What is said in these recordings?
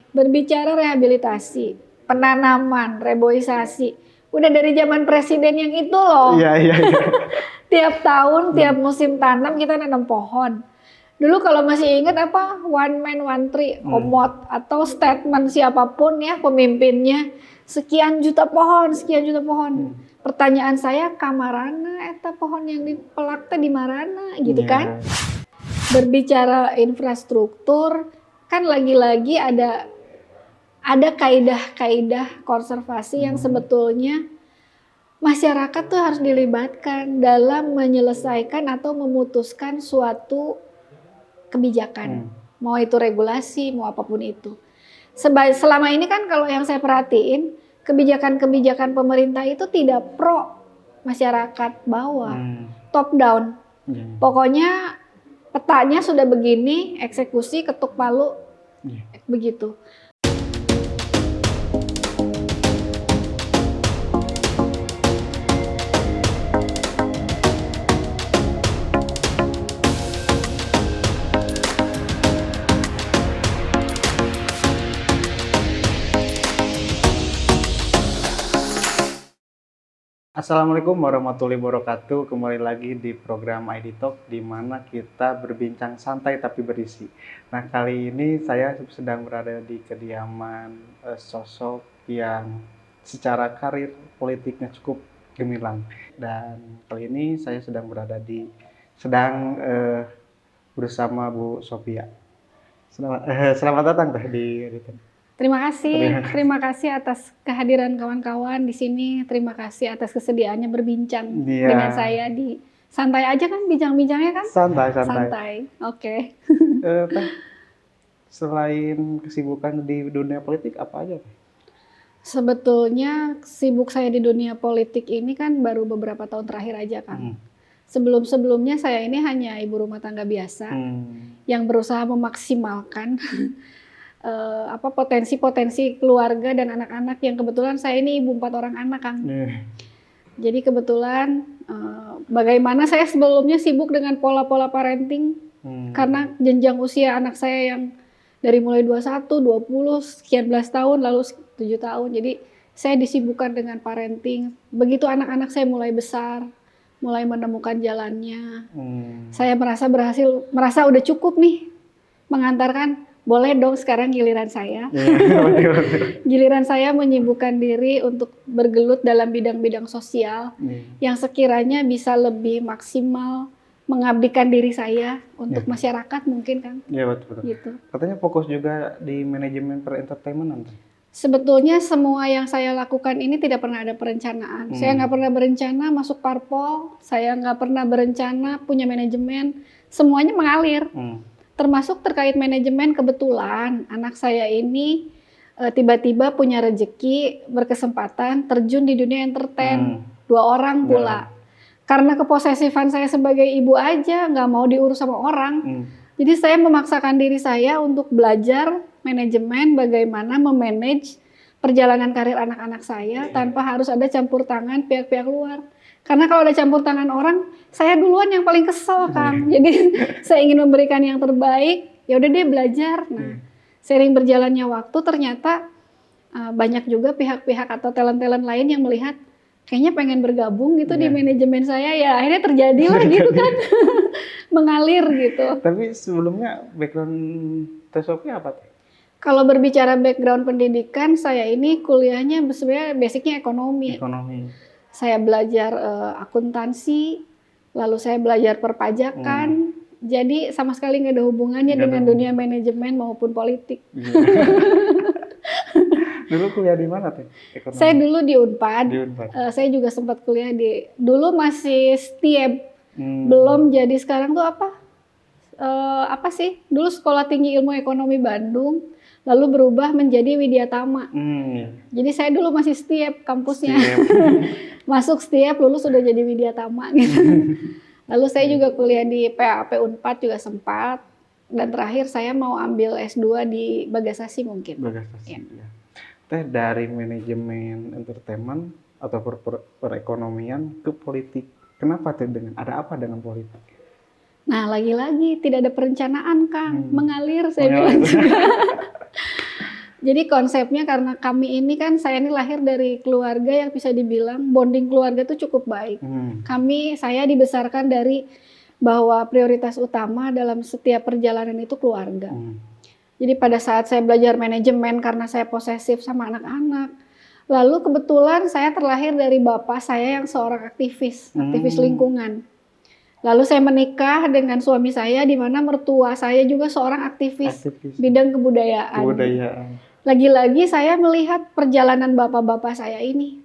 Berbicara rehabilitasi, penanaman, reboisasi, udah dari zaman presiden yang itu loh. Iya. Tiap tahun, tiap musim tanam kita nanam pohon. Dulu kalau masih ingat apa one man one tree, omot atau statement siapapun ya pemimpinnya, sekian juta pohon, sekian juta pohon. Pertanyaan saya, kamarana eta pohon yang dipelak teh di marana gitu kan? Berbicara infrastruktur, kan lagi-lagi ada kaidah-kaidah konservasi yang sebetulnya masyarakat tuh harus dilibatkan dalam menyelesaikan atau memutuskan suatu kebijakan. Mau itu regulasi, mau apapun itu. Selama ini kan kalau yang saya perhatiin, kebijakan-kebijakan pemerintah itu tidak pro masyarakat bawah, top down. Pokoknya petanya sudah begini, eksekusi ketuk palu, begitu. Assalamualaikum warahmatullahi wabarakatuh. Kembali lagi di program ID Talk, di mana kita berbincang santai tapi berisi. Nah, kali ini saya sedang berada di kediaman sosok yang secara karir politiknya cukup gemilang. Dan kali ini saya sedang bersama Bu Sophia. Selamat datang di ID Talk. Terima kasih atas kehadiran kawan-kawan di sini. Terima kasih atas kesediaannya berbincang dengan saya di santai aja kan, bincang-bincangnya kan? Santai. Oke. Selain kesibukan di dunia politik apa aja? Sebetulnya sibuk saya di dunia politik ini kan baru beberapa tahun terakhir aja kan. Sebelum-sebelumnya saya ini hanya ibu rumah tangga biasa yang berusaha memaksimalkan potensi keluarga dan anak-anak, yang kebetulan saya ini ibu 4 orang anak, Kang. Jadi kebetulan bagaimana saya sebelumnya sibuk dengan pola-pola parenting karena jenjang usia anak saya yang dari mulai 21, 20, sekian belas tahun, lalu 7 tahun. Jadi saya disibukkan dengan parenting. Begitu anak-anak saya mulai besar, mulai menemukan jalannya, saya merasa udah cukup nih mengantarkan. Boleh dong sekarang giliran saya. Giliran saya menyibukkan diri untuk bergelut dalam bidang-bidang sosial yang sekiranya bisa lebih maksimal mengabdikan diri saya untuk masyarakat mungkin, Kang. Iya, betul. Gitu. Katanya fokus juga di manajemen per-entertainment. Sebetulnya semua yang saya lakukan ini tidak pernah ada perencanaan. Saya nggak pernah berencana masuk parpol, saya nggak pernah berencana punya manajemen, semuanya mengalir. Termasuk terkait manajemen, kebetulan anak saya ini tiba-tiba punya rezeki, berkesempatan terjun di dunia entertain, 2 orang pula. Karena keposesifan saya sebagai ibu aja nggak mau diurus sama orang. Jadi saya memaksakan diri saya untuk belajar manajemen, bagaimana memanage perjalanan karir anak-anak saya tanpa harus ada campur tangan pihak-pihak luar. Karena kalau ada campur tangan orang, saya duluan yang paling kesel, Kang. Jadi saya ingin memberikan yang terbaik, ya udah deh belajar. Nah, seiring berjalannya waktu ternyata banyak juga pihak-pihak atau talent-talent lain yang melihat kayaknya pengen bergabung gitu di manajemen saya, ya akhirnya terjadilah gitu kan. Mengalir gitu. Tapi sebelumnya background Sophia apa? Kalau berbicara background pendidikan, saya ini kuliahnya sebenarnya basicnya ekonomi. Saya belajar akuntansi, lalu saya belajar perpajakan, jadi sama sekali nggak ada hubungannya dengan dunia manajemen maupun politik. Dulu kuliah di mana tuh? Ekonomi? Saya dulu di Unpad. Saya juga sempat kuliah dulu masih STIEB, belum jadi sekarang tuh apa sih? Dulu Sekolah Tinggi Ilmu Ekonomi Bandung. Lalu berubah menjadi Widyatama. Jadi saya dulu masih STIEB kampusnya. Masuk STIEB, lulus sudah jadi Widyatama gitu. Lalu saya juga kuliah di PAP Unpad juga sempat. Dan terakhir saya mau ambil S2 di Bagasasi mungkin. Bagasasi, ya. Teh dari manajemen entertainment atau perekonomian ke politik. Kenapa teh ada apa dengan politik? Nah, lagi-lagi tidak ada perencanaan, Kang. Mengalir saya bilang juga. Jadi konsepnya karena kami ini kan, saya ini lahir dari keluarga yang bisa dibilang bonding keluarga tuh cukup baik. Saya dibesarkan dari bahwa prioritas utama dalam setiap perjalanan itu keluarga. Jadi pada saat saya belajar manajemen karena saya posesif sama anak-anak, lalu kebetulan saya terlahir dari bapak saya yang seorang aktivis lingkungan. Lalu saya menikah dengan suami saya di mana mertua saya juga seorang aktivis bidang kebudayaan. Lagi-lagi saya melihat perjalanan bapak-bapak saya ini.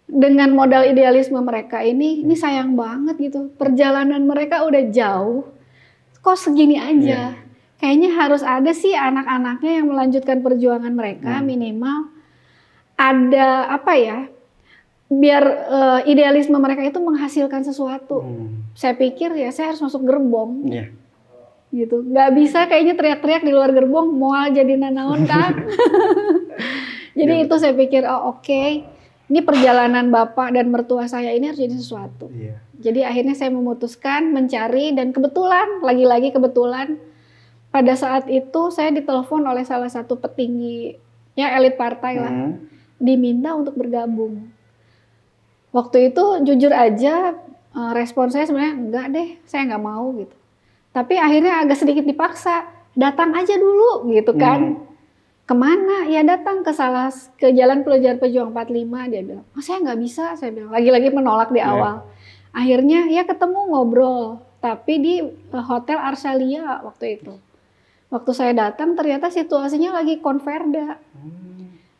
Dengan modal idealisme mereka ini sayang banget gitu. Perjalanan mereka udah jauh, kok segini aja. Kayaknya harus ada sih anak-anaknya yang melanjutkan perjuangan mereka, minimal ada apa ya, biar idealisme mereka itu menghasilkan sesuatu. Saya pikir ya saya harus masuk gerbong. Gitu, nggak bisa kayaknya teriak-teriak di luar gerbong mau jadi nanaon kan. Jadi itu saya pikir oke, ini perjalanan bapak dan mertua saya ini harus jadi sesuatu. Jadi akhirnya saya memutuskan mencari, dan kebetulan, lagi-lagi kebetulan pada saat itu saya ditelepon oleh salah satu petinggi ya elit partai lah, diminta untuk bergabung. Waktu itu jujur aja respon saya sebenarnya enggak deh, saya nggak mau gitu. Tapi akhirnya agak sedikit dipaksa, datang aja dulu gitu kan. Kemana? Ya datang ke Jalan Pelajar Pejuang 45, dia bilang. Saya nggak bisa, saya bilang. Lagi-lagi menolak di awal. Akhirnya ya ketemu ngobrol, tapi di Hotel Arsalia waktu itu. Waktu saya datang ternyata situasinya lagi konverda.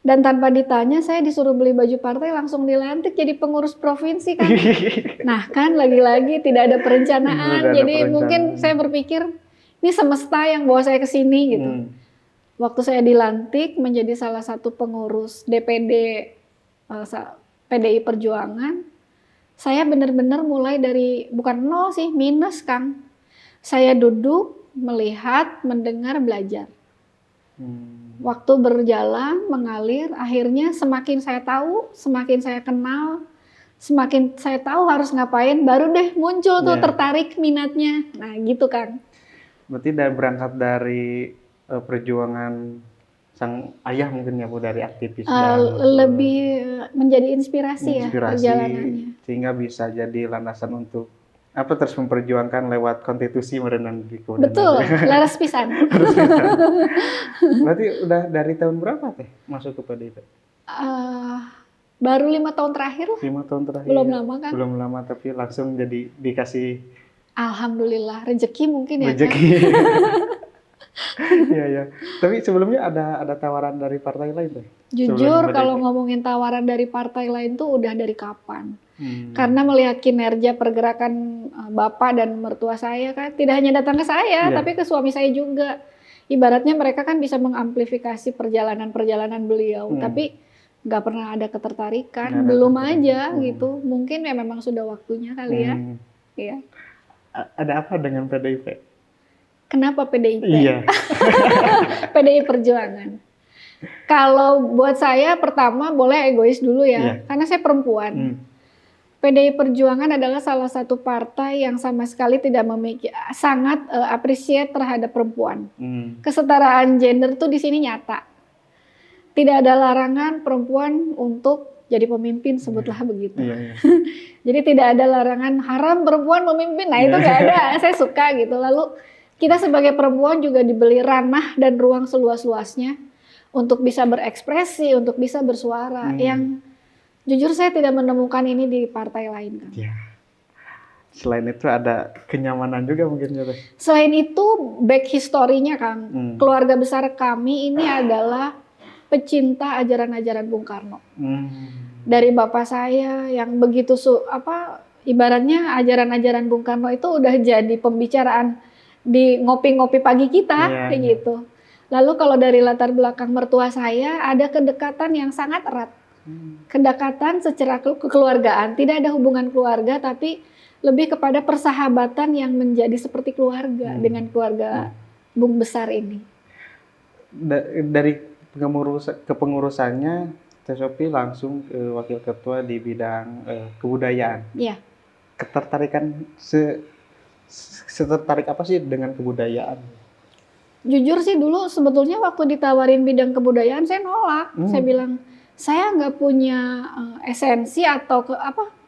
Dan tanpa ditanya saya disuruh beli baju partai, langsung dilantik jadi pengurus provinsi kan. Nah kan lagi-lagi tidak ada perencanaan. Jadi mungkin saya berpikir ini semesta yang bawa saya ke sini gitu. Waktu saya dilantik menjadi salah satu pengurus DPD PDI Perjuangan, saya benar-benar mulai dari bukan nol sih, minus Kang. Saya duduk, melihat, mendengar, belajar. Waktu berjalan, mengalir, akhirnya semakin saya tahu, semakin saya kenal, semakin saya tahu harus ngapain, baru deh muncul tuh tertarik minatnya. Nah gitu kan. Berarti berangkat dari perjuangan sang ayah mungkin ya Bu, dari aktivis. Lebih menjadi inspirasi ya perjalanannya. Sehingga bisa jadi landasan untuk terus memperjuangkan lewat konstitusi merenang gitu. Betul, laras pisan. Berarti udah dari tahun berapa teh masuk ke PDIP? Baru 5 tahun terakhir lah. 5 tahun terakhir. Belum lama kan? Belum lama, tapi langsung jadi dikasih. Alhamdulillah, rezeki mungkin ya. Rezeki. Iya. Tapi sebelumnya ada tawaran dari partai lain teh? Jujur kalau ngomongin tawaran dari partai lain tuh udah dari kapan. Karena melihat kinerja pergerakan bapak dan mertua saya kan, tidak hanya datang ke saya, tapi ke suami saya juga. Ibaratnya mereka kan bisa mengamplifikasi perjalanan-perjalanan beliau, tapi nggak pernah ada ketertarikan, belum aja gitu. Mungkin ya memang sudah waktunya kali ya. Iya. Ada apa dengan PDIP? Kenapa PDIP? Iya. PDI Perjuangan. Kalau buat saya pertama boleh egois dulu ya, karena saya perempuan. PDI Perjuangan adalah salah satu partai yang sama sekali tidak sangat appreciate terhadap perempuan. Kesetaraan gender tuh di sini nyata. Tidak ada larangan perempuan untuk jadi pemimpin, sebutlah begitu. Jadi tidak ada larangan haram perempuan memimpin. Nah itu nggak ada. Saya suka gitu. Lalu kita sebagai perempuan juga diberi ranah dan ruang seluas-luasnya untuk bisa berekspresi, untuk bisa bersuara. Yang jujur saya tidak menemukan ini di partai lain kan. Selain itu ada kenyamanan juga mungkin ya. Selain itu back history-nya Kang. Keluarga besar kami ini adalah pecinta ajaran-ajaran Bung Karno. Dari bapak saya yang begitu ibaratnya ajaran-ajaran Bung Karno itu udah jadi pembicaraan di ngopi-ngopi pagi kita kayak gitu. Lalu kalau dari latar belakang mertua saya ada kedekatan yang sangat erat. Kedekatan secara kekeluargaan, tidak ada hubungan keluarga tapi lebih kepada persahabatan yang menjadi seperti keluarga dengan keluarga Bung besar ini. Dari kepengurusannya Teh Sophie langsung ke wakil ketua di bidang kebudayaan. Iya. Ketertarikan setertarik apa sih dengan kebudayaan? Jujur sih dulu sebetulnya waktu ditawarin bidang kebudayaan saya nolak. Saya bilang saya nggak punya esensi atau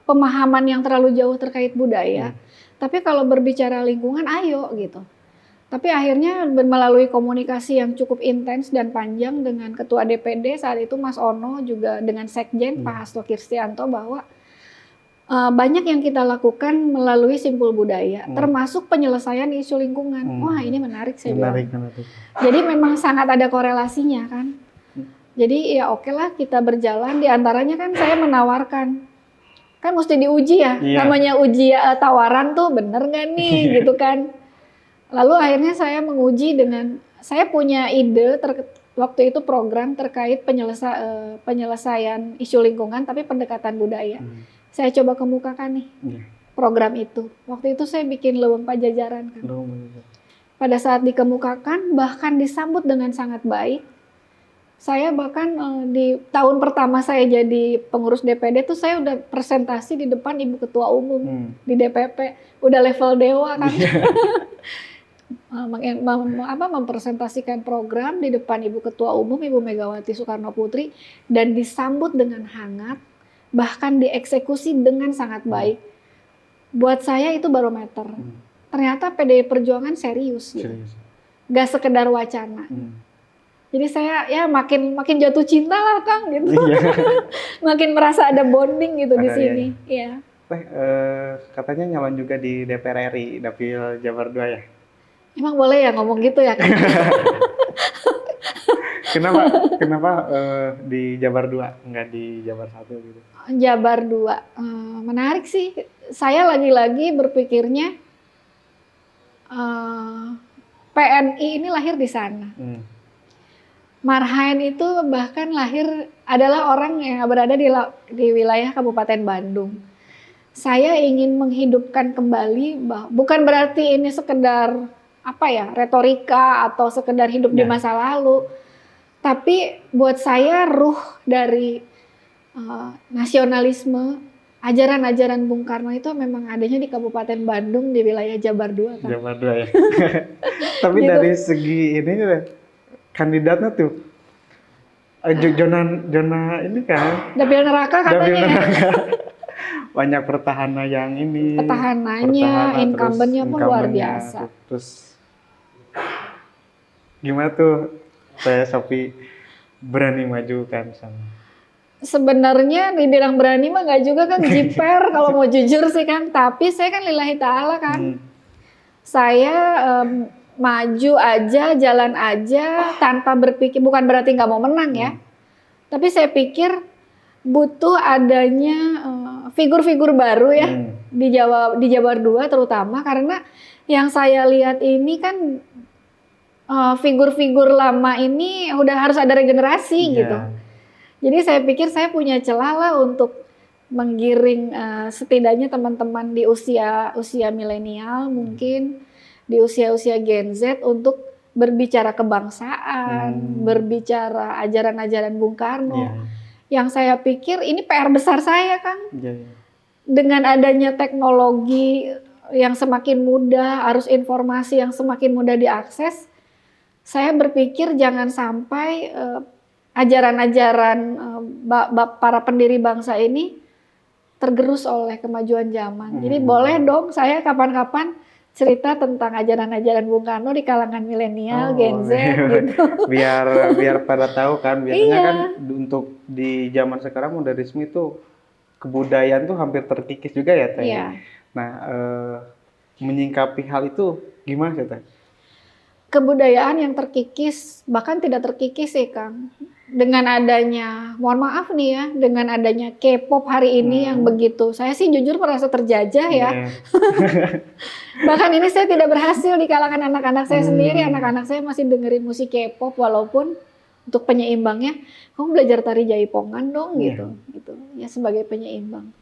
pemahaman yang terlalu jauh terkait budaya. Tapi kalau berbicara lingkungan, ayo gitu. Tapi akhirnya melalui komunikasi yang cukup intens dan panjang dengan Ketua DPD saat itu Mas Ono, juga dengan Sekjen Pak Hasto Kristianto, bahwa banyak yang kita lakukan melalui Simpul Budaya, termasuk penyelesaian isu lingkungan. Wah, ini menarik saya bilang. Jadi memang sangat ada korelasinya kan. Jadi ya oke lah kita berjalan. Di antaranya kan saya menawarkan, kan mesti diuji ya, namanya uji tawaran tuh bener nggak nih gitu kan. Lalu akhirnya saya menguji dengan, saya punya ide waktu itu program terkait penyelesaian isu lingkungan tapi pendekatan budaya. Saya coba kemukakan nih program itu. Waktu itu saya bikin Leuweung Pajajaran kan. Pada saat dikemukakan bahkan disambut dengan sangat baik. Saya bahkan di tahun pertama saya jadi pengurus DPD tuh saya udah presentasi di depan Ibu Ketua Umum di DPP, udah level dewa kan. Mempresentasikan program di depan Ibu Ketua Umum Ibu Megawati Soekarno Putri dan disambut dengan hangat, bahkan dieksekusi dengan sangat baik. Buat saya itu barometer. Ternyata PDI Perjuangan serius. Gitu. Gak sekedar wacana. Jadi saya ya makin jatuh cinta lah Kang gitu. Makin merasa ada bonding gitu di sini. Iya. Katanya nyalon juga di DPR RI, Dapil Jabar 2 ya? Emang boleh ya ngomong gitu ya Kang? Kenapa di Jabar 2 enggak di Jabar 1 gitu? Jabar 2 menarik sih. Saya lagi-lagi berpikirnya PNI ini lahir di sana. Marhaen itu bahkan adalah orang yang berada di wilayah Kabupaten Bandung. Saya ingin menghidupkan kembali, bukan berarti ini sekedar retorika atau sekedar hidup di masa lalu. Tapi buat saya ruh dari nasionalisme, ajaran-ajaran Bung Karno itu memang adanya di Kabupaten Bandung di wilayah Jabar 2 kan. Jabar 2 ya. Tapi gitu. Dari segi ini kandidatnya tuh zona ini kan. Dapil neraka katanya. Dapil neraka. Banyak petahana yang ini. Petahananya, incumbent-nya pun luar biasa. Terus gimana tuh Teh Sophie berani maju kan sama? Sebenarnya dibilang berani mah nggak juga kan, jiper kalau mau jujur sih kan. Tapi saya kan lillahi ta'ala kan. Saya maju aja, jalan aja tanpa berpikir, bukan berarti nggak mau menang ya. Tapi saya pikir butuh adanya figur-figur baru ya di Jabar 2 terutama, karena yang saya lihat ini kan figur-figur lama ini udah harus ada regenerasi gitu. Jadi saya pikir saya punya celah lah untuk menggiring setidaknya teman-teman di usia milenial, mungkin di usia Gen Z untuk berbicara kebangsaan, berbicara ajaran-ajaran Bung Karno. Yang saya pikir ini PR besar saya, Kang. Dengan adanya teknologi yang semakin mudah, arus informasi yang semakin mudah diakses, saya berpikir jangan sampai ajaran-ajaran para pendiri bangsa ini tergerus oleh kemajuan zaman. Jadi boleh dong saya kapan-kapan cerita tentang ajaran-ajaran Bung Karno di kalangan milenial, Gen Z gitu. Biar pada tahu kan, biasanya kan untuk di zaman sekarang modernisme itu kebudayaan tuh hampir terkikis juga ya Teh. Nah, menyingkapi hal itu gimana sih Teh? Kebudayaan yang terkikis, bahkan tidak terkikis sih Kang. Dengan adanya, mohon maaf nih ya, dengan adanya K-pop hari ini yang begitu, saya sih jujur merasa terjajah ya. Bahkan ini saya tidak berhasil di kalangan anak-anak saya sendiri, anak-anak saya masih dengerin musik K-pop, walaupun untuk penyeimbangnya, kamu belajar tari jaipongan dong gitu, ya sebagai penyeimbang.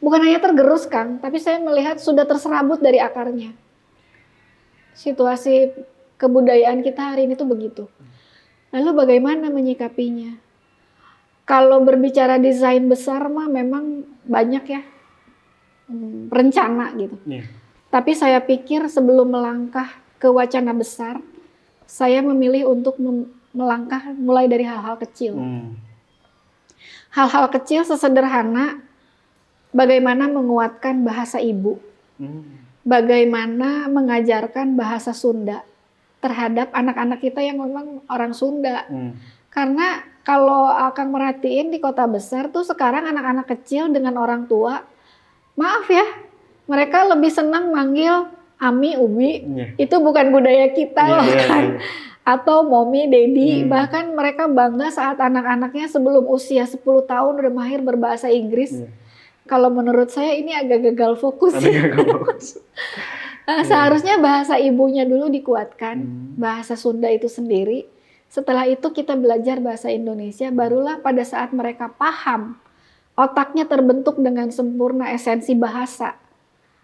Bukan hanya tergerus Kang, tapi saya melihat sudah terserabut dari akarnya. Situasi kebudayaan kita hari ini tuh begitu. Lalu bagaimana menyikapinya? Kalau berbicara desain besar mah memang banyak ya rencana gitu. Tapi saya pikir sebelum melangkah ke wacana besar, saya memilih untuk melangkah mulai dari hal-hal kecil. Hal-hal kecil sesederhana bagaimana menguatkan bahasa ibu. Bagaimana mengajarkan bahasa Sunda terhadap anak-anak kita yang memang orang Sunda. Karena kalau Akang merhatiin di kota besar tuh sekarang anak-anak kecil dengan orang tua, maaf ya, mereka lebih senang manggil Ami, Ubi. Itu bukan budaya kita loh kan. Atau Momi, Dedi. Bahkan mereka bangga saat anak-anaknya sebelum usia 10 tahun udah mahir berbahasa Inggris. Kalau menurut saya ini agak gagal fokus. Seharusnya bahasa ibunya dulu dikuatkan, bahasa Sunda itu sendiri. Setelah itu kita belajar bahasa Indonesia, barulah pada saat mereka paham, otaknya terbentuk dengan sempurna esensi bahasa,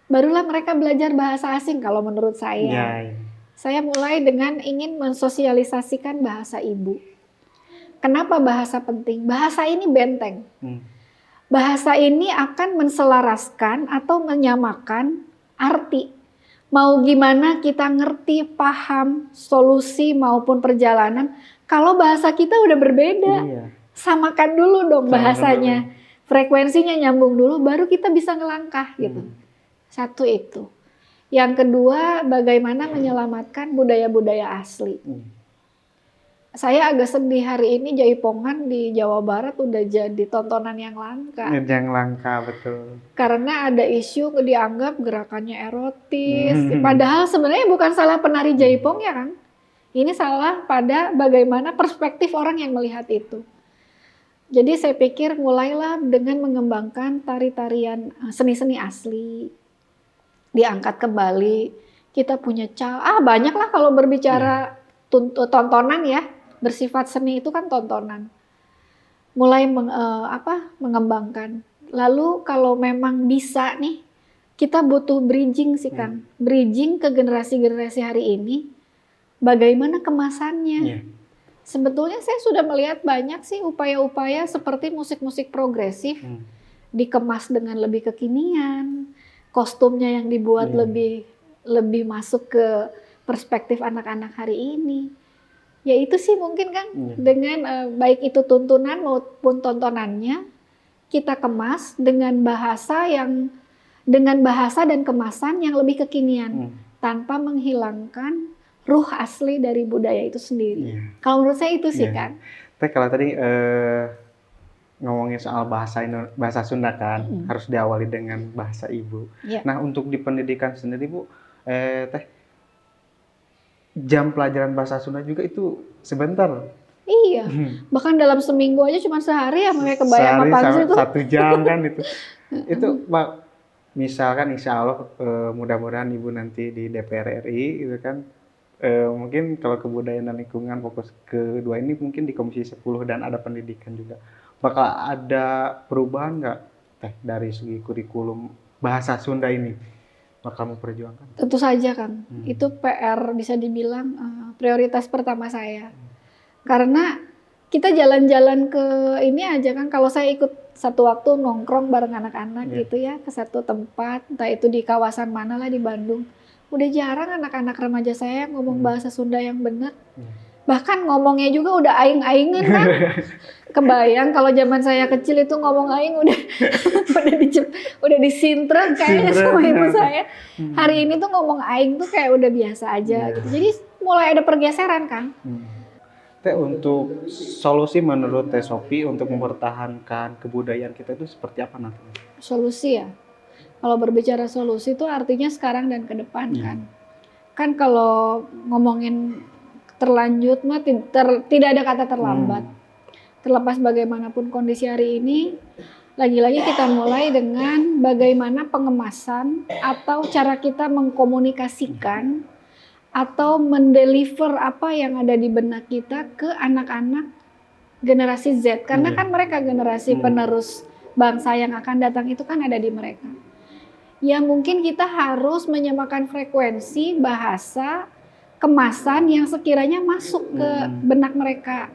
barulah mereka belajar bahasa asing kalau menurut saya. Saya mulai dengan ingin mensosialisasikan bahasa ibu. Kenapa bahasa penting? Bahasa ini benteng. Bahasa ini akan menselaraskan atau menyamakan arti. Mau gimana kita ngerti, paham, solusi maupun perjalanan, kalau bahasa kita udah berbeda, samakan dulu dong bahasanya. Frekuensinya nyambung dulu, baru kita bisa ngelangkah gitu. Satu itu. Yang kedua, bagaimana menyelamatkan budaya-budaya asli. Saya agak sedih hari ini Jaipongan di Jawa Barat udah jadi tontonan yang langka. Yang langka, betul. Karena ada isu dianggap gerakannya erotis. Padahal sebenarnya bukan salah penari Jaipong ya kan. Ini salah pada bagaimana perspektif orang yang melihat itu. Jadi saya pikir mulailah dengan mengembangkan tari-tarian seni-seni asli. Diangkat kembali. Kita punya banyak lah kalau berbicara tontonan ya. Bersifat seni itu kan tontonan. Mulai mengembangkan. Lalu kalau memang bisa nih, kita butuh bridging sih Kang. Bridging ke generasi-generasi hari ini. Bagaimana kemasannya? Sebetulnya saya sudah melihat banyak sih upaya-upaya seperti musik-musik progresif. Dikemas dengan lebih kekinian. Kostumnya yang dibuat lebih masuk ke perspektif anak-anak hari ini. Ya itu sih mungkin Kang, dengan baik itu tuntunan maupun tontonannya, kita kemas dengan bahasa dan kemasan yang lebih kekinian, tanpa menghilangkan ruh asli dari budaya itu sendiri. Kalau menurut saya itu sih Kang. Kalau tadi ngomongin soal bahasa Sunda kan, harus diawali dengan bahasa ibu. Nah untuk di pendidikan sendiri Bu, jam pelajaran bahasa Sunda juga itu sebentar. Iya, bahkan dalam seminggu aja cuma sehari ya, makanya kebayang apa sih itu. 1 jam kan itu. Itu misalkan insya Allah mudah-mudahan Ibu nanti di DPR RI gitu kan. Mungkin kalau kebudayaan dan lingkungan fokus kedua ini mungkin di Komisi 10 dan ada pendidikan juga. Bakal ada perubahan nggak dari segi kurikulum bahasa Sunda ini? Bakal memperjuangkan? Tentu saja Kang, itu PR bisa dibilang prioritas pertama saya. Karena kita jalan-jalan ke ini aja kan, kalau saya ikut satu waktu nongkrong bareng anak-anak gitu ya, ke satu tempat, entah itu di kawasan mana lah di Bandung. Udah jarang anak-anak remaja saya ngomong bahasa Sunda yang benar. Bahkan ngomongnya juga udah aing-aingan kan. Kebayang kalau zaman saya kecil itu ngomong aing udah disintrek kayaknya sama ibu saya. Hari ini tuh ngomong aing tuh kayak udah biasa aja gitu. Jadi mulai ada pergeseran kan. Untuk solusi menurut Teh Sophie untuk mempertahankan kebudayaan kita itu seperti apa nanti? Solusi ya. Kalau berbicara solusi itu artinya sekarang dan ke depan kan. Kan kalau ngomongin terlanjut mah tidak ada kata terlambat. Terlepas bagaimanapun kondisi hari ini, lagi-lagi kita mulai dengan bagaimana pengemasan atau cara kita mengkomunikasikan atau mendeliver apa yang ada di benak kita ke anak-anak generasi Z. Karena kan mereka generasi penerus bangsa yang akan datang itu kan ada di mereka. Ya mungkin kita harus menyamakan frekuensi bahasa kemasan yang sekiranya masuk ke benak mereka.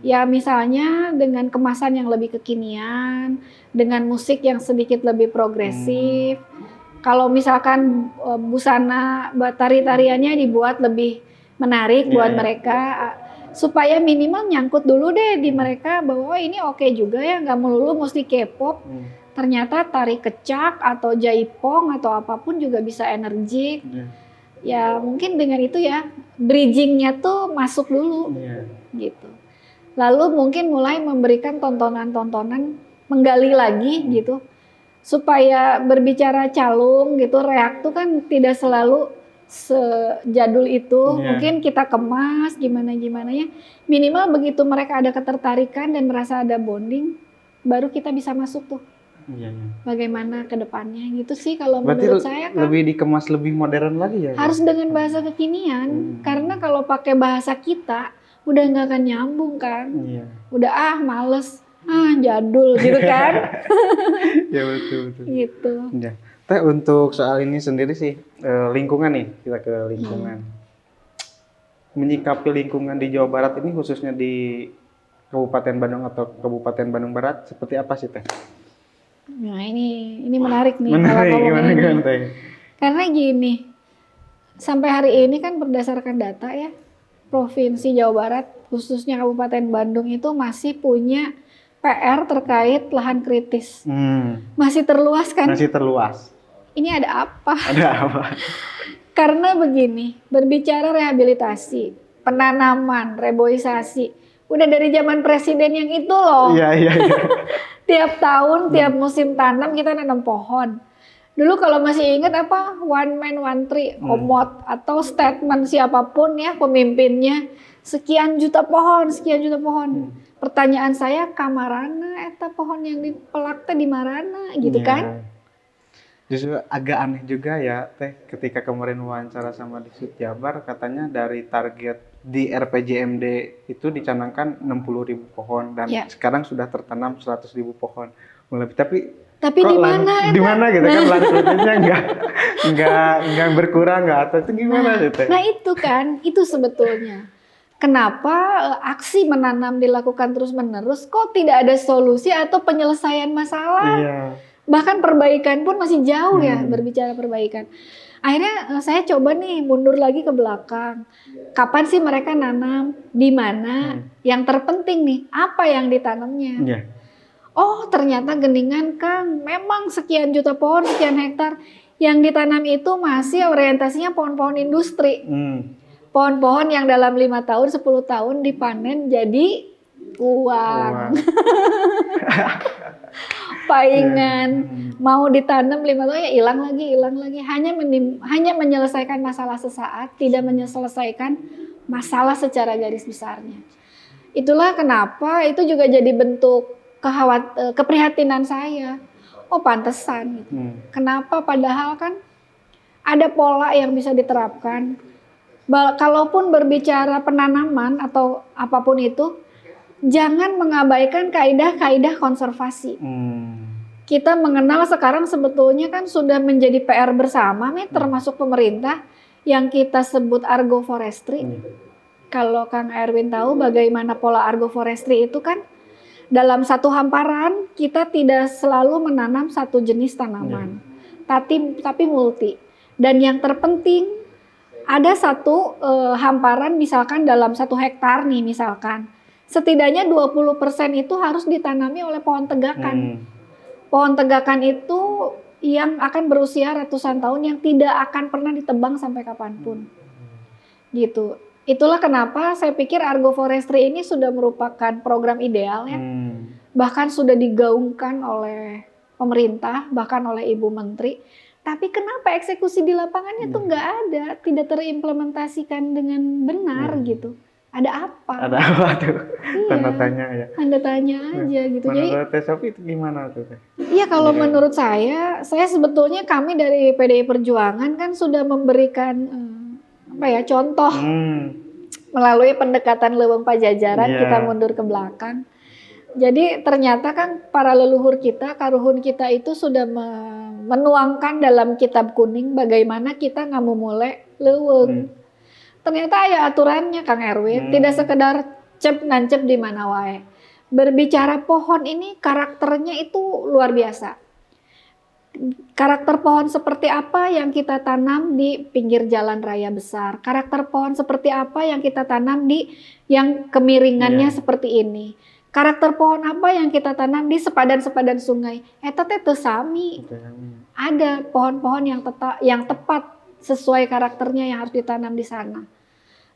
Ya misalnya dengan kemasan yang lebih kekinian, dengan musik yang sedikit lebih progresif. Kalau misalkan busana tari-tariannya dibuat lebih menarik Iya, buat iya. mereka, supaya minimal nyangkut dulu deh di mereka bahwa ini oke juga ya, nggak melulu mesti K-pop. Ternyata tari kecak atau jaipong atau apapun juga bisa energik. Iya. Ya mungkin dengan itu ya bridgingnya tuh masuk dulu Iya. gitu. Lalu mungkin mulai memberikan tontonan-tontonan, menggali lagi gitu, supaya berbicara calung gitu, reak tuh kan tidak selalu sejadul itu. Iya. Mungkin kita kemas gimana-gimana ya, minimal begitu mereka ada ketertarikan dan merasa ada bonding, baru kita bisa masuk tuh Iya, iya. bagaimana ke depannya gitu sih kalau Berarti menurut saya kan. lebih dikemas lebih modern lagi ya? Harus dengan bahasa kekinian, karena kalau pakai bahasa kita udah nggak akan nyambung kan. Iya. Udah males, jadul gitu kan. Ya betul. Gitu. Ya. Teh, untuk soal ini sendiri sih, lingkungan nih, kita ke lingkungan. Menyikapi lingkungan di Jawa Barat ini khususnya di Kabupaten Bandung atau Kabupaten Bandung Barat seperti apa sih Teh? Nah ini menarik nih. Menarik, kalau ngomongin gimana ini. Teh? Karena gini, sampai hari ini kan berdasarkan data ya, Provinsi Jawa Barat khususnya Kabupaten Bandung itu masih punya PR terkait lahan kritis. Masih terluas kan? Masih terluas. Ini ada apa? Ada apa? Karena begini, berbicara rehabilitasi, penanaman, reboisasi, udah dari zaman presiden yang itu loh. Iya. Tiap tahun, tiap musim tanam kita nanam pohon. Dulu kalau masih ingat apa, one man one tree, komot atau statement siapapun ya pemimpinnya, sekian juta pohon. Pertanyaan saya, kamarana eta pohon yang dipelak teh di marana gitu kan? Justru agak aneh juga ya Teh, ketika kemarin wawancara sama di Sud Jabar, katanya dari target di RPJMD itu dicanangkan 60.000 pohon dan sekarang sudah tertanam 100.000 pohon. Tapi di mana? Di mana gitu kan lahan kritisnya enggak berkurang enggak atau itu gimana Teh? Nah itu kan, itu sebetulnya. Kenapa aksi menanam dilakukan terus-menerus kok tidak ada solusi atau penyelesaian masalah? Iya. Bahkan perbaikan pun masih jauh ya, berbicara perbaikan. Akhirnya saya coba nih mundur lagi ke belakang. Kapan sih mereka nanam? Di mana? Yang terpenting nih, apa yang ditanamnya? Iya. Oh ternyata Geningan Kang, memang sekian juta pohon, sekian hektar. Yang ditanam itu masih orientasinya pohon-pohon industri. Pohon-pohon yang dalam 5 tahun, 10 tahun dipanen jadi uang. Paingan, mau ditanam 5 tahun ya hilang lagi. Hanya menyelesaikan masalah sesaat, tidak menyelesaikan masalah secara garis besarnya. Itulah kenapa itu juga jadi bentuk keprihatinan saya. Oh pantesan gitu. Kenapa padahal kan ada pola yang bisa diterapkan. Kalaupun berbicara penanaman atau apapun itu, jangan mengabaikan kaidah-kaidah konservasi. Kita mengenal sekarang sebetulnya kan sudah menjadi PR bersama nih, termasuk pemerintah yang kita sebut agroforestry. Kalau Kang Erwin tahu bagaimana pola agroforestry itu kan dalam satu hamparan kita tidak selalu menanam satu jenis tanaman, tapi multi. Dan yang terpenting ada satu hamparan misalkan dalam 1 hektar nih misalkan. Setidaknya 20% itu harus ditanami oleh pohon tegakan. Pohon tegakan itu yang akan berusia ratusan tahun yang tidak akan pernah ditebang sampai kapanpun. Gitu. Itulah kenapa saya pikir agroforestry ini sudah merupakan program ideal ya. Bahkan sudah digaungkan oleh pemerintah, bahkan oleh Ibu Menteri. Tapi kenapa eksekusi di lapangannya tuh nggak ada, tidak terimplementasikan dengan benar gitu. Ada apa? Ada apa tuh? Iya, Tanda tanya ya. Tanda tanya aja gitu. Menurut Teh Sophie itu gimana tuh? Iya kalau menurut saya sebetulnya kami dari PDI Perjuangan kan sudah memberikan contoh melalui pendekatan Leuweung Pajajaran, kita mundur ke belakang. Jadi ternyata kan para leluhur kita, karuhun kita itu sudah menuangkan dalam kitab kuning bagaimana kita ngamumule leuweung. Ternyata ada aturannya Kang Erwin, tidak sekedar cep nancep di mana wae. Berbicara pohon ini karakternya itu luar biasa. Karakter pohon seperti apa yang kita tanam di pinggir jalan raya besar? Karakter pohon seperti apa yang kita tanam di yang kemiringannya seperti ini? Karakter pohon apa yang kita tanam di sepadan-sepadan sungai? Eta teh teu sami. Ada pohon-pohon yang tepat sesuai karakternya yang harus ditanam di sana.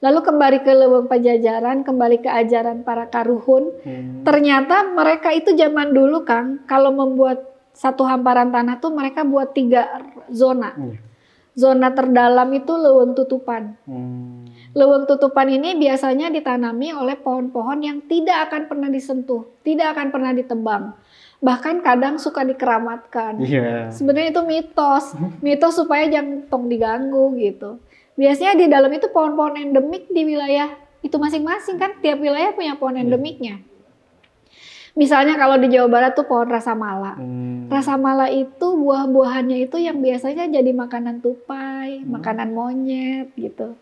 Lalu kembali ke Leuweung Pajajaran, kembali ke ajaran para karuhun. Ternyata mereka itu zaman dulu, Kang, kalau membuat satu hamparan tanah tuh mereka buat 3 zona. Zona terdalam itu leuweung tutupan. Leuweung tutupan ini biasanya ditanami oleh pohon-pohon yang tidak akan pernah disentuh, tidak akan pernah ditebang. Bahkan kadang suka dikeramatkan. Sebenarnya itu mitos supaya jangan tong diganggu gitu. Biasanya di dalam itu pohon-pohon endemik di wilayah itu masing-masing kan, tiap wilayah punya pohon endemiknya. Misalnya kalau di Jawa Barat tuh pohon rasa mala. Rasa mala itu buah-buahannya itu yang biasanya jadi makanan tupai, makanan monyet gitu.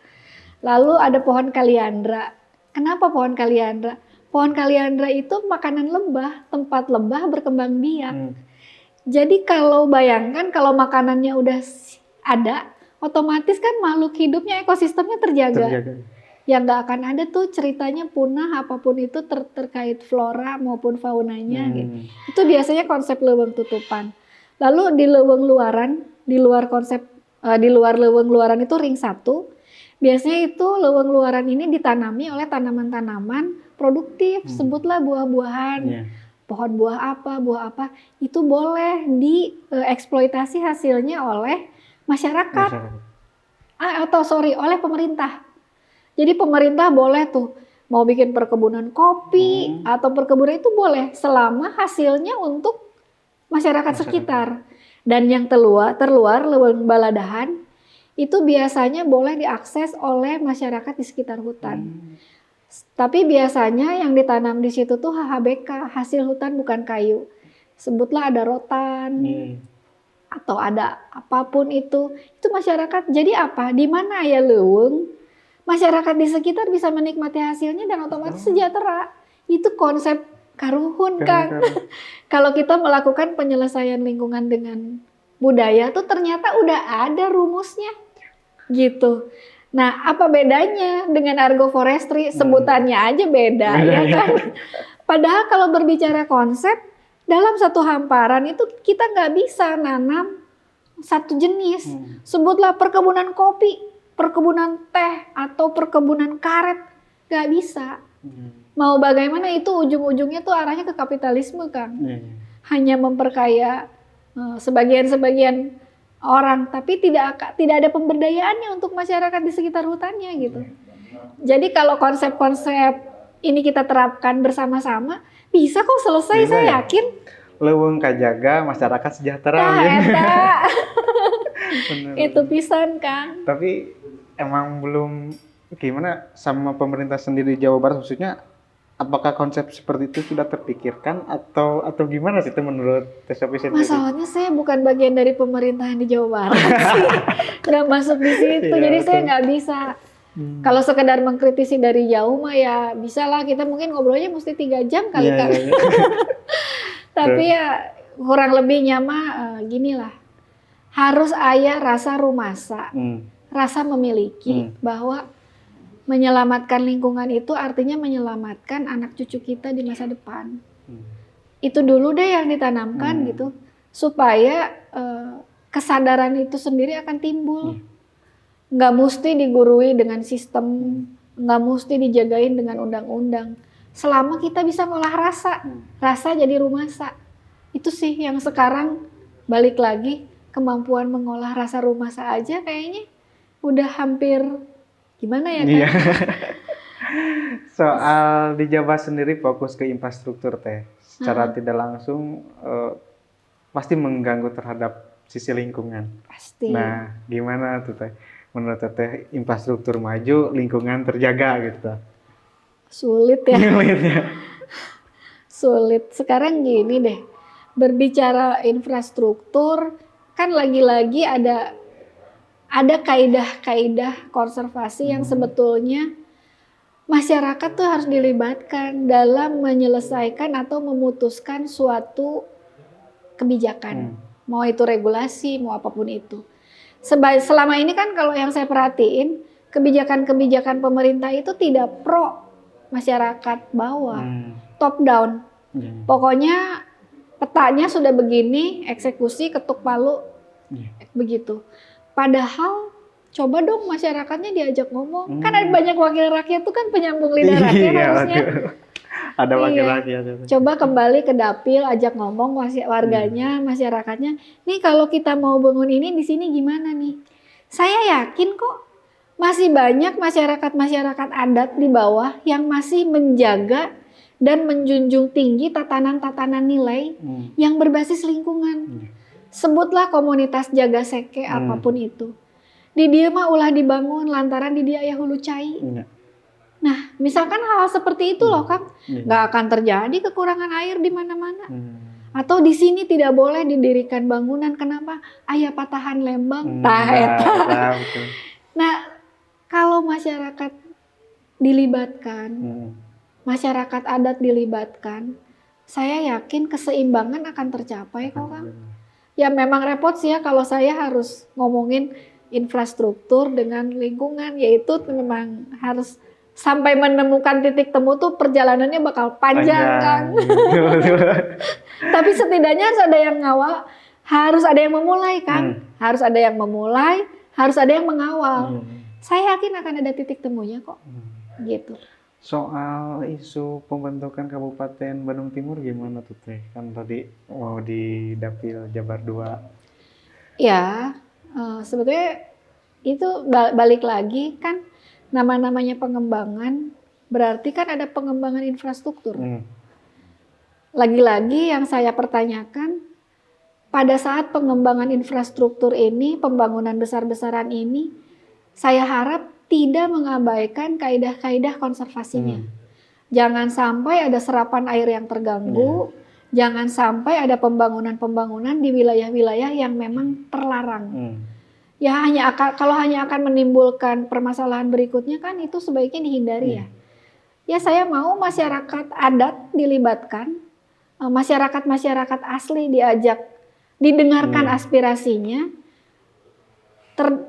Lalu ada pohon kaliandra. Kenapa pohon kaliandra? Pohon kaliandra itu makanan lebah, tempat lebah berkembang biak. Jadi kalau bayangkan kalau makanannya udah ada, otomatis kan makhluk hidupnya, ekosistemnya terjaga. Yang nggak akan ada tuh ceritanya punah apapun itu terkait flora maupun faunanya gitu. Itu biasanya konsep leuweung tutupan. Lalu di leuweung luaran, di luar leuweung luaran itu ring 1, biasanya itu leuweung luaran ini ditanami oleh tanaman-tanaman produktif, sebutlah buah-buahan, pohon buah apa, itu boleh dieksploitasi hasilnya oleh masyarakat. Oleh pemerintah. Jadi pemerintah boleh tuh mau bikin perkebunan kopi atau perkebunan itu boleh selama hasilnya untuk masyarakat sekitar. Dan yang terluar leuweung baladahan itu biasanya boleh diakses oleh masyarakat di sekitar hutan. Tapi biasanya yang ditanam di situ tuh HHBK, hasil hutan bukan kayu. Sebutlah ada rotan atau ada apapun itu masyarakat. Jadi apa? Di mana ya leuweung? Masyarakat di sekitar bisa menikmati hasilnya dan otomatis sejahtera. Itu konsep karuhun, Kang. Kalau kita melakukan penyelesaian lingkungan dengan budaya tuh ternyata udah ada rumusnya. Gitu. Nah, apa bedanya dengan agroforestry? Sebutannya aja beda, ya kan? Padahal kalau berbicara konsep, dalam satu hamparan itu kita nggak bisa nanam satu jenis. Sebutlah perkebunan kopi, perkebunan teh atau perkebunan karet, nggak bisa. Mau bagaimana itu ujung-ujungnya tuh arahnya ke kapitalisme, Kang. Hanya memperkaya sebagian-sebagian orang, tapi tidak ada pemberdayaannya untuk masyarakat di sekitar hutannya gitu. Jadi kalau konsep-konsep ini kita terapkan bersama-sama, bisa kok selesai, saya yakin. Leuweung kajaga, masyarakat sejahtera. Itu pisan, Kang. Tapi emang belum gimana sama pemerintah sendiri Jawa Barat, maksudnya apakah konsep seperti itu sudah terpikirkan atau gimana sih itu menurut Teh Sophie sendiri? Masalahnya saya bukan bagian dari pemerintahan di Jawa Barat sih. Nggak masuk di situ, jadi saya nggak bisa. Kalau sekedar mengkritisi dari jauh mah ya bisa lah, kita mungkin ngobrolnya mesti 3 jam kali kan. Tapi ya kurang lebihnya mah gini lah. Harus aya rasa rumasa. Rasa memiliki bahwa menyelamatkan lingkungan itu artinya menyelamatkan anak cucu kita di masa depan. Itu dulu deh yang ditanamkan gitu, supaya kesadaran itu sendiri akan timbul. Nggak mesti digurui dengan sistem, nggak mesti dijagain dengan undang-undang. Selama kita bisa ngolah rasa jadi rumasa. Itu sih yang sekarang balik lagi, kemampuan mengolah rasa rumasa aja kayaknya udah hampir gimana ya kan? Soal di Jawa sendiri fokus ke infrastruktur Teh, secara tidak langsung pasti mengganggu terhadap sisi lingkungan. Pasti. Nah, gimana tuh Teh? Menurut Teh infrastruktur maju, lingkungan terjaga gitu? Sulit ya. Sulit. Sekarang gini deh, berbicara infrastruktur kan lagi-lagi ada kaidah-kaidah konservasi yang sebetulnya masyarakat tuh harus dilibatkan dalam menyelesaikan atau memutuskan suatu kebijakan. mau itu regulasi, mau apapun itu. Selama ini kan kalau yang saya perhatiin, kebijakan-kebijakan pemerintah itu tidak pro masyarakat bawah, top down. Pokoknya petanya sudah begini, eksekusi, ketuk palu, begitu. Padahal coba dong masyarakatnya diajak ngomong. Kan ada banyak wakil rakyat tuh kan penyambung lidah rakyat harusnya. Ada wakil rakyat. Coba kembali ke dapil, ajak ngomong warganya, masyarakatnya. Nih kalau kita mau bangun ini di sini gimana nih? Saya yakin kok masih banyak masyarakat-masyarakat adat di bawah yang masih menjaga dan menjunjung tinggi tatanan-tatanan nilai yang berbasis lingkungan. Sebutlah komunitas jaga seke apapun itu. Di dia mah ulah dibangun lantaran di dia aya hulu cai. Nah, misalkan hal seperti itu loh, Kang, nggak akan terjadi kekurangan air di mana-mana. Atau di sini tidak boleh didirikan bangunan, kenapa? Aya patahan Lembang, Nah, kalau masyarakat dilibatkan, masyarakat adat dilibatkan, saya yakin keseimbangan akan tercapai kok, Kang. Ya memang repot sih ya kalau saya harus ngomongin infrastruktur dengan lingkungan, yaitu memang harus sampai menemukan titik temu tuh perjalanannya bakal panjang. Kan. Tapi setidaknya harus ada yang ngawal, harus ada yang memulai kan, harus ada yang memulai, harus ada yang mengawal. Saya yakin akan ada titik temunya kok, gitu. Soal isu pembentukan Kabupaten Bandung Timur gimana tuh Teh? Kan tadi mau di Dapil Jabar 2. Ya, sebetulnya itu balik lagi kan. Nama-namanya pengembangan, berarti kan ada pengembangan infrastruktur. Lagi-lagi yang saya pertanyakan, pada saat pengembangan infrastruktur ini, pembangunan besar-besaran ini, saya harap tidak mengabaikan kaidah-kaidah konservasinya. Jangan sampai ada serapan air yang terganggu, jangan sampai ada pembangunan-pembangunan di wilayah-wilayah yang memang terlarang. Ya kalau hanya akan menimbulkan permasalahan berikutnya kan itu sebaiknya dihindari ya. Ya saya mau masyarakat adat dilibatkan, masyarakat asli diajak, didengarkan aspirasinya,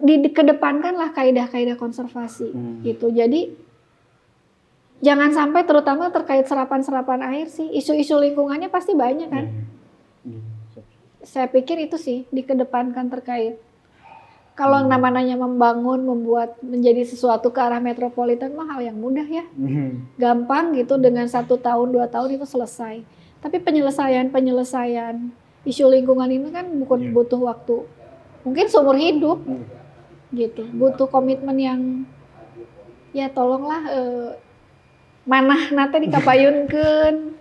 dikedepankanlah kaidah-kaidah konservasi gitu. Jadi jangan sampai terutama terkait serapan air sih, isu-isu lingkungannya pasti banyak kan. Saya pikir itu sih dikedepankan terkait. Kalau namanya membangun, membuat menjadi sesuatu ke arah metropolitan mah hal yang mudah ya. Gampang gitu dengan 1 tahun, 2 tahun itu selesai. Tapi penyelesaian isu lingkungan ini kan butuh waktu. Mungkin seumur hidup gitu. Butuh komitmen yang ya tolonglah manah nate dikapayunkeun.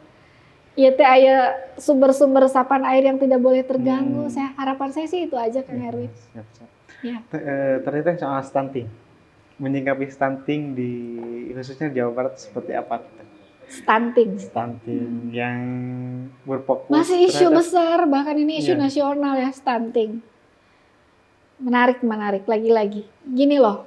Ya teh aya sumber-sumber resapan air yang tidak boleh terganggu. Harapan saya sih itu aja Kang Erwin. Ya. Ternyata soal stunting, menyikapi stunting di khususnya Jawa Barat seperti apa? Stunting yang berfokus masih isu besar, bahkan ini isu nasional ya, stunting. Menarik lagi-lagi. Gini loh,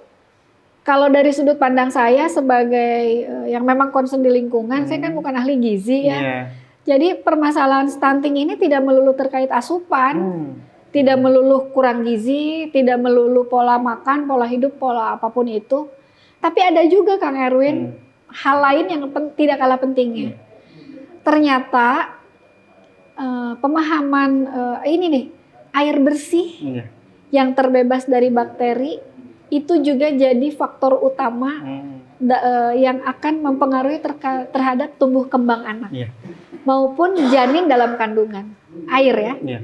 kalau dari sudut pandang saya sebagai yang memang concern di lingkungan, saya kan bukan ahli gizi ya. Jadi permasalahan stunting ini tidak melulu terkait asupan. Tidak melulu kurang gizi, tidak melulu pola makan, pola hidup, pola apapun itu. Tapi ada juga Kang Erwin, hal lain yang tidak kalah pentingnya. Ternyata pemahaman ini nih, air bersih yang terbebas dari bakteri, itu juga jadi faktor utama yang akan mempengaruhi terhadap tumbuh kembang anak. Maupun janin dalam kandungan. Air ya.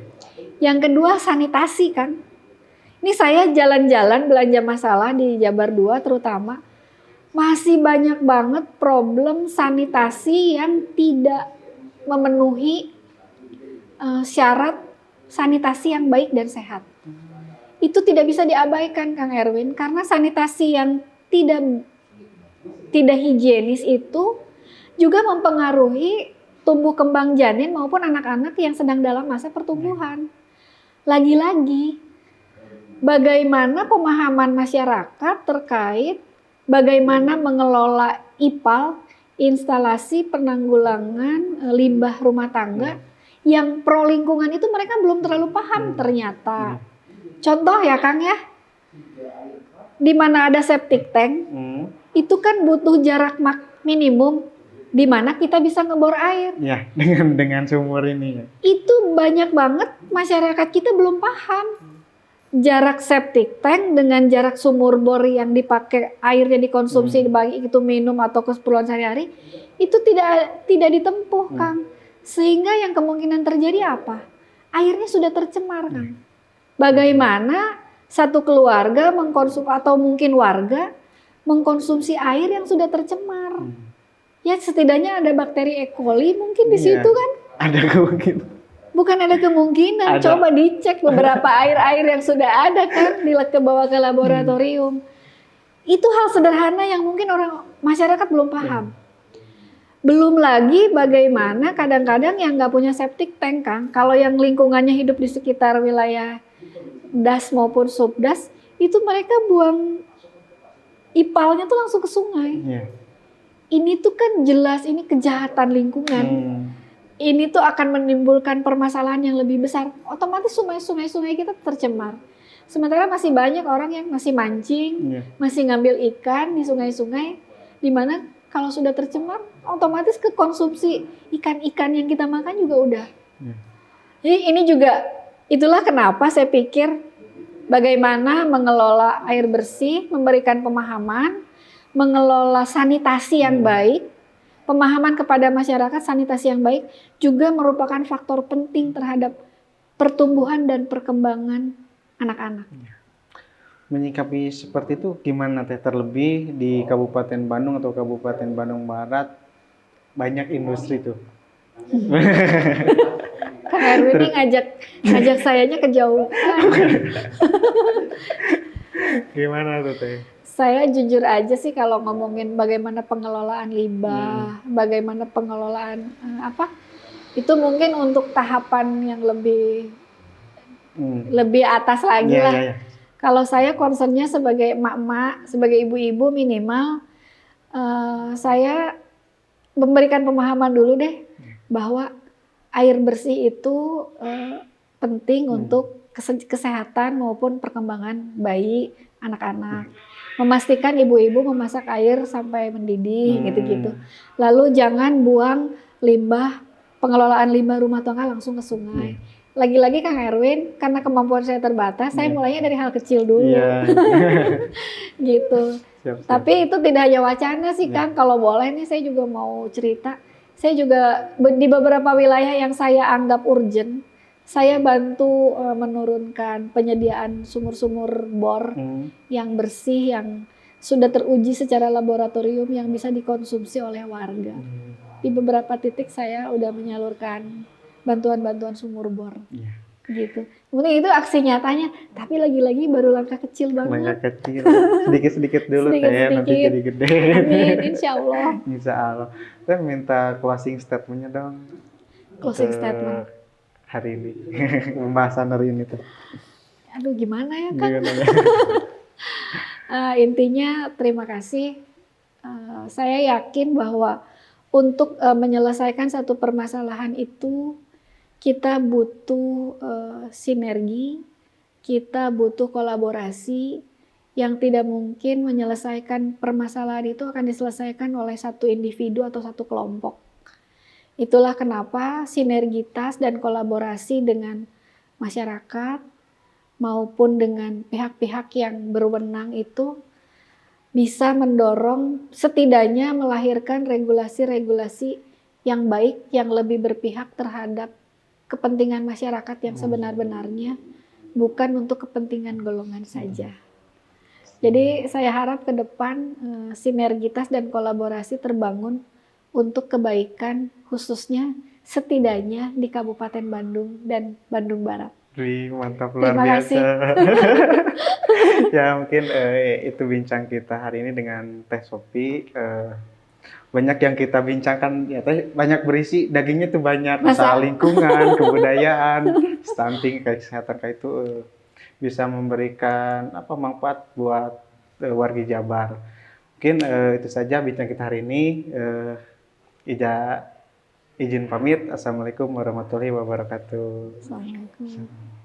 Yang kedua sanitasi kan. Ini saya jalan-jalan belanja masalah di Jabar 2 terutama. Masih banyak banget problem sanitasi yang tidak memenuhi syarat sanitasi yang baik dan sehat. Itu tidak bisa diabaikan Kang Erwin. Karena sanitasi yang tidak higienis itu juga mempengaruhi tumbuh kembang janin maupun anak-anak yang sedang dalam masa pertumbuhan. Lagi-lagi, bagaimana pemahaman masyarakat terkait bagaimana mengelola IPAL, instalasi penanggulangan limbah rumah tangga, yang pro lingkungan itu mereka belum terlalu paham ternyata. Contoh ya Kang ya, di mana ada septic tank, itu kan butuh jarak minimum di mana kita bisa ngebor air. Ya, dengan sumur ini. Itu banyak banget masyarakat kita belum paham. Jarak septic tank dengan jarak sumur bor yang dipakai airnya dikonsumsi baik itu minum atau keperluan sehari-hari itu tidak ditempuh Kang. Sehingga yang kemungkinan terjadi apa? Airnya sudah tercemar Kang. Bagaimana satu keluarga mengkonsumsi atau mungkin warga mengkonsumsi air yang sudah tercemar? Ya setidaknya ada bakteri E. coli mungkin di situ kan? Ada kemungkinan. Bukan ada kemungkinan, coba dicek beberapa air-air yang sudah ada kan, bawa ke laboratorium. Itu hal sederhana yang mungkin masyarakat belum paham. Belum lagi bagaimana kadang-kadang yang nggak punya septic tank Kang, kalau yang lingkungannya hidup di sekitar wilayah das maupun subdas, itu mereka buang ipalnya tuh langsung ke sungai. Ini tuh kan jelas ini kejahatan lingkungan. Ini tuh akan menimbulkan permasalahan yang lebih besar. Otomatis sungai kita tercemar. Sementara masih banyak orang yang masih mancing, masih ngambil ikan di sungai-sungai, di mana kalau sudah tercemar, otomatis ke konsumsi ikan-ikan yang kita makan juga udah. Jadi ini juga, itulah kenapa saya pikir bagaimana mengelola air bersih, memberikan pemahaman, mengelola sanitasi yang baik, pemahaman kepada masyarakat sanitasi yang baik juga merupakan faktor penting terhadap pertumbuhan dan perkembangan anak-anak. Menyikapi seperti itu gimana Teh? Terlebih di Kabupaten Bandung atau Kabupaten Bandung Barat banyak industri tuh. Kang Erwin ini ngajak sayanya kejauhan. Gimana tuh Teh? Saya jujur aja sih kalau ngomongin bagaimana pengelolaan limbah, bagaimana pengelolaan itu mungkin untuk tahapan yang lebih atas lagi lah. Kalau saya concernnya sebagai emak-emak, sebagai ibu-ibu minimal saya memberikan pemahaman dulu deh bahwa air bersih itu penting untuk kesehatan maupun perkembangan bayi, anak-anak. Memastikan ibu-ibu memasak air sampai mendidih gitu-gitu. Lalu jangan buang pengelolaan limbah rumah tangga langsung ke sungai. Lagi-lagi Kang Erwin, karena kemampuan saya terbatas, saya mulainya dari hal kecil dulu. Gitu. Siap. Tapi itu tidak hanya wacana sih Kang, kalau boleh nih saya juga mau cerita. Saya juga di beberapa wilayah yang saya anggap urgent, saya bantu menurunkan penyediaan sumur-sumur bor yang bersih, yang sudah teruji secara laboratorium, yang bisa dikonsumsi oleh warga. Di beberapa titik saya udah menyalurkan bantuan-bantuan sumur bor. Gitu. Mungkin itu aksi nyatanya, tapi lagi-lagi baru langkah kecil banget. Langkah kecil, sedikit-sedikit dulu Teh, nanti jadi gede. Amin, insya Allah. Insya Allah. Saya minta closing statement-nya dong. Closing statement. Hari ini, pembahasan hari ini tuh. Aduh gimana ya Kang? Intinya terima kasih. Saya yakin bahwa untuk menyelesaikan satu permasalahan itu kita butuh sinergi, kita butuh kolaborasi. Yang tidak mungkin menyelesaikan permasalahan itu akan diselesaikan oleh satu individu atau satu kelompok. Itulah kenapa sinergitas dan kolaborasi dengan masyarakat maupun dengan pihak-pihak yang berwenang itu bisa mendorong, setidaknya melahirkan regulasi-regulasi yang baik, yang lebih berpihak terhadap kepentingan masyarakat yang sebenar-benarnya, bukan untuk kepentingan golongan saja. Jadi saya harap ke depan sinergitas dan kolaborasi terbangun untuk kebaikan khususnya setidaknya di Kabupaten Bandung dan Bandung Barat. Wih, mantap, luar biasa. Ya mungkin itu bincang kita hari ini dengan Teh Sophie. Banyak yang kita bincangkan, ya Teh, banyak berisi, dagingnya tuh banyak. Masalah lingkungan, kebudayaan, stunting, kesehatan kayak itu bisa memberikan manfaat buat warga Jabar. Mungkin itu saja bincang kita hari ini. Ija izin pamit. Assalamualaikum warahmatullahi wabarakatuh. Assalamualaikum.